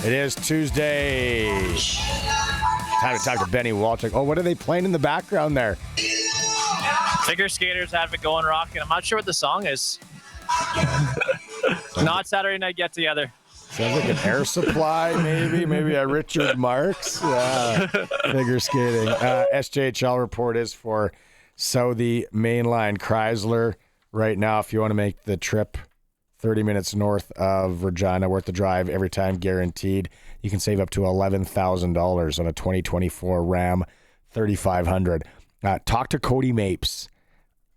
It is Tuesday. Time to talk to Benny Walchuk. Oh, what are they playing in the background there? Figure skaters have it going, rocking. I'm not sure what the song is. Not Saturday Night Get Together. Sounds like an Air Supply, maybe a Richard Marx. Yeah, figure skating. SJHL report is for Southie Mainline Chrysler right now. If you want to make the trip 30 minutes north of Regina, worth the drive every time, guaranteed. You can save up to $11,000 on a 2024 Ram 3500. Talk to Cody Mapes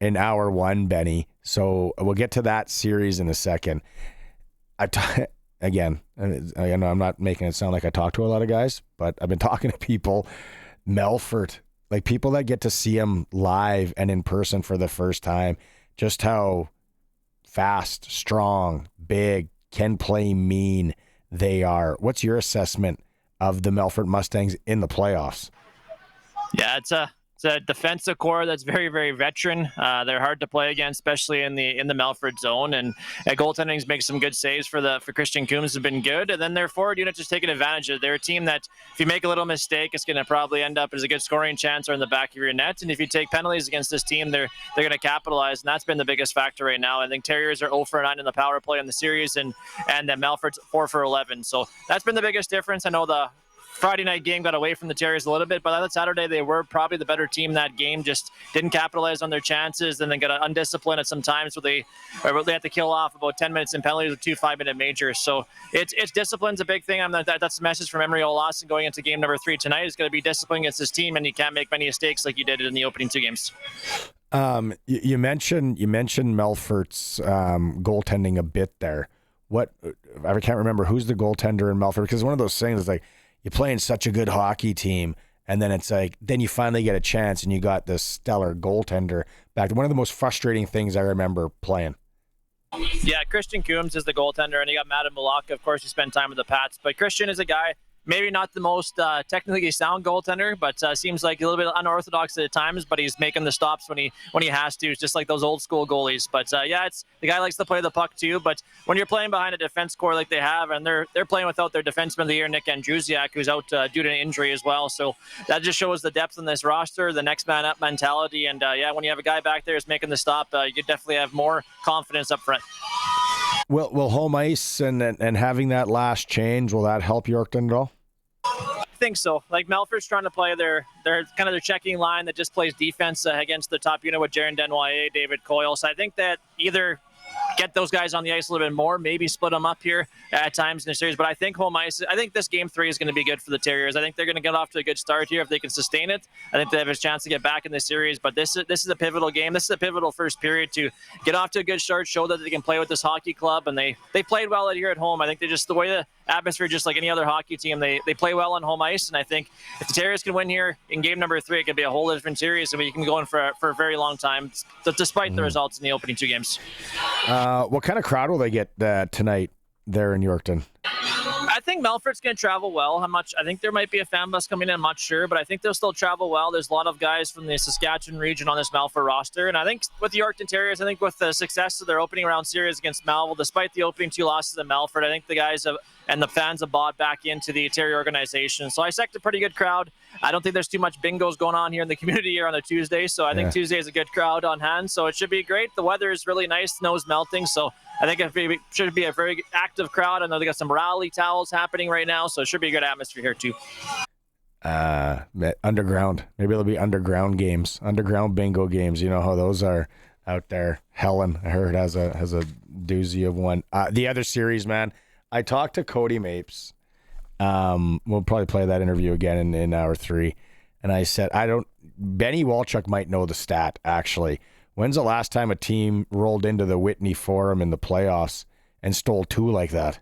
in hour one, Benny. So we'll get to that series in a second. Again, I know I'm not making it sound like I talk to a lot of guys, but I've been talking to people, Melfort, like people that get to see him live and in person for the first time, just how fast, strong, big, can play mean they are. What's your assessment of the Melfort Mustangs in the playoffs? Yeah, it's a defensive core that's very, very veteran. They're hard to play against, especially in the Melfort zone. And goaltending's makes some good saves for Christian Coombs has been good. And then their forward unit just taking advantage of it. They're a team that if you make a little mistake, it's going to probably end up as a good scoring chance or in the back of your net. And if you take penalties against this team, they're going to capitalize. And that's been the biggest factor right now. I think Terriers are 0 for 9 in the power play in the series, and then Melfort's 4 for 11. So that's been the biggest difference. I know the Friday night game got away from the Terriers a little bit, but on Saturday they were probably the better team that game, just didn't capitalize on their chances, and then got undisciplined at some times where they had to kill off about 10 minutes in penalties with 2 5-minute majors. So it's discipline's a big thing. That's the message from Emery Olausson going into game number 3 tonight. Is going to be discipline against this team, and you can't make many mistakes like you did in the opening 2 games. You mentioned Melfort's goaltending a bit there. I can't remember who's the goaltender in Melfort, because one of those things is like, you're playing such a good hockey team, and then it's like, then you finally get a chance, and you got this stellar goaltender back. One of the most frustrating things I remember playing. Yeah, Christian Coombs is the goaltender, and you got Madden Malaka, of course, who spent time with the Pats. But Christian is a guy, maybe not the most technically sound goaltender, but seems like a little bit unorthodox at times, but he's making the stops when he has to, just like those old school goalies. But it's the guy likes to play the puck too. But when you're playing behind a defense core like they have, and they're playing without their defenseman of the year, Nick Andrusiak, who's out due to an injury as well. So that just shows the depth in this roster, the next man up mentality. And when you have a guy back there who's making the stop, you definitely have more confidence up front. Will home ice and having that last change, will that help Yorkton at all? I think so. Like Melfort's trying to play their kind of their checking line that just plays defense against the top unit with Jaron Denoyer, David Coyle. So I think that either get those guys on the ice a little bit more, maybe split them up here at times in the series. But I think home ice, I think this game 3 is going to be good for the Terriers. I think they're going to get off to a good start here if they can sustain it. I think they have a chance to get back in the series. But this is a pivotal game. This is a pivotal first period to get off to a good start, show that they can play with this hockey club. And they played well here at home. I think they just, the way the atmosphere, just like any other hockey team, they play well on home ice. And I think if the Terriers can win here in game number 3, it could be a whole different series, and we can go in for a very long time, despite the results in the opening 2 games. What kind of crowd will they get tonight there in Yorkton? I think Melfort's going to travel well. I think there might be a fan bus coming in. I'm not sure, but I think they'll still travel well. There's a lot of guys from the Saskatchewan region on this Melfort roster, and I think with the Yorkton Terriers, I think with the success of their opening round series against Melville, despite the opening 2 losses in Melfort, I think the guys and the fans have bought back into the Terrier organization. So I expect a pretty good crowd. I don't think there's too much bingos going on here in the community here on a Tuesday, so I think Tuesday is a good crowd on hand, so it should be great. The weather is really nice, snow's melting, so I think it should be a very active crowd. I know they got some rally towels happening right now, so it should be a good atmosphere here too. Underground. Maybe there'll be underground games, underground bingo games. You know how those are out there. Helen, I heard, has a doozy of one. The other series, man, I talked to Cody Mapes. We'll probably play that interview again in hour 3. And I said, Benny Walchuk might know the stat, actually. When's the last time a team rolled into the Whitney Forum in the playoffs and stole 2 like that?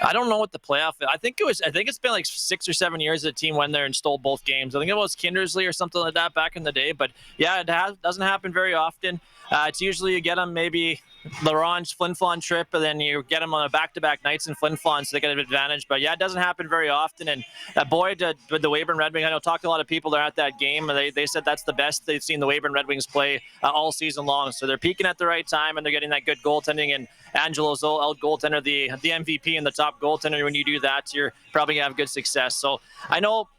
I don't know what the playoff is. I think it's been like 6 or 7 years that a team went there and stole both games. I think it was Kindersley or something like that back in the day. But yeah, doesn't happen very often. It's usually you get them maybe LaRonge Flin Flon trip, and then you get them on a back-to-back nights in Flin Flon, so they get an advantage. But yeah, it doesn't happen very often. And Boyd with the Weyburn Red Wings, I know talked to a lot of people there at that game, and they said that's the best they've seen the Weyburn Red Wings play all season long. So they're peaking at the right time, and they're getting that good goaltending. And Angelo's out goaltender, the MVP and the top goaltender. When you do that, you're probably gonna have good success. So I know.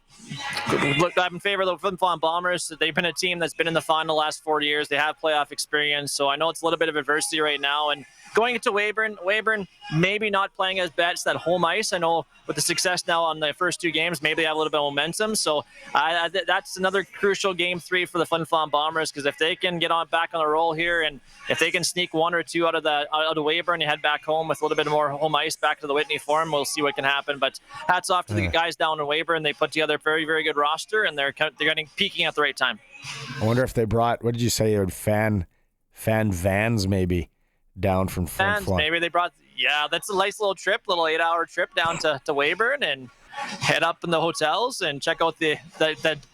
Look, I'm in favor of the Flin Flon Bombers. They've been a team that's been in the final the last 4 years. They have playoff experience, so I know it's a little bit of adversity right now. And going into Weyburn maybe not playing as best at home ice. I know with the success now on the first 2 games, maybe they have a little bit of momentum. So that's another crucial game 3 for the Flin Flon Bombers, because if they can get back on a roll here, and if they can sneak 1 or 2 out of Weyburn and head back home with a little bit more home ice back to the Whitney Forum, we'll see what can happen. But hats off to the guys down in Weyburn. They put together a very, very good roster, and they're getting peaking at the right time. I wonder if they brought, what did you say, fan vans maybe down from Flin Flon. Maybe they brought, that's a nice little trip, little 8-hour trip down to Weyburn, and head up in the hotels and check out the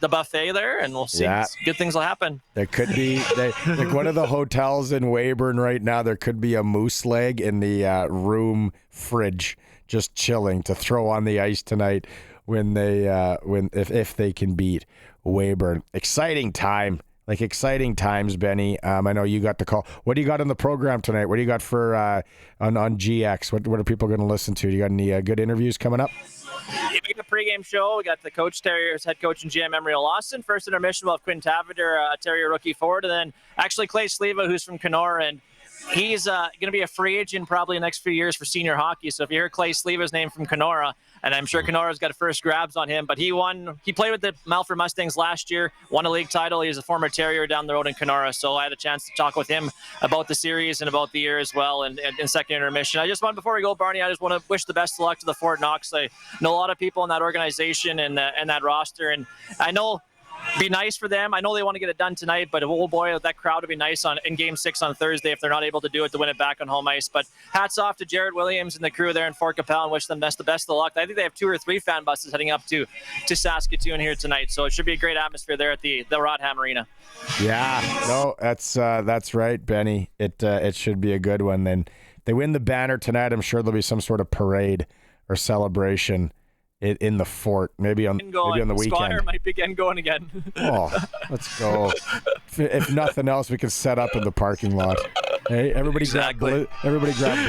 buffet there, and we'll see. Yeah. Good things will happen. There could be, like one of the hotels in Weyburn right now, there could be a moose leg in the room fridge just chilling to throw on the ice tonight if they can beat Weyburn. Exciting times, Benny. I know you got the call. What do you got on the program tonight? What do you got for on GX? What are people going to listen to? You got any good interviews coming up? We got a pregame show. We got the Coach Terriers head coach and GM Emery Lawson. First intermission, we'll have Quinn Tavader, Terrier rookie forward, and then actually Clay Sleva, who's from Kenora, and he's going to be a free agent probably the next few years for senior hockey. So if you hear Clay Sleva's name from Kenora, and I'm sure Kenora's got first grabs on him, but he played with the Malford Mustangs last year, won a league title. He's a former Terrier down the road in Kenora. So I had a chance to talk with him about the series and about the year as well, and in second intermission. Before we go, Barney, I just want to wish the best of luck to the Fort Knox. I know a lot of people in that organization and that roster, and I know be nice for them. I know they want to get it done tonight, but oh boy, that crowd would be nice in Game 6 on Thursday if they're not able to do it, to win it back on home ice. But hats off to Jared Williams and the crew there in Fort Capel, and wish them the best of luck. I think they have 2 or 3 fan buses heading up to Saskatoon here tonight, so it should be a great atmosphere there at the Rodham Arena. Yeah, no, that's right, Benny. It should be a good one. Then they win the banner tonight. I'm sure there'll be some sort of parade or celebration in the fort, maybe on the weekend. Squatter might begin going again. Oh, let's go. If nothing else, we can set up in the parking lot. Hey, everybody grab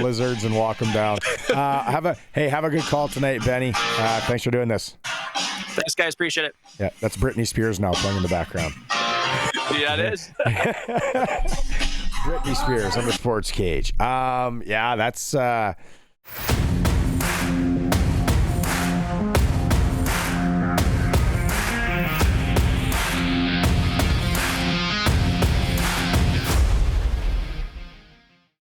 blizzards and walk them down. Have a good call tonight, Benny. Thanks for doing this. Thanks, guys. Appreciate it. Yeah, that's Britney Spears now playing in the background. Yeah, it is. Britney Spears on the Sports Cage. That's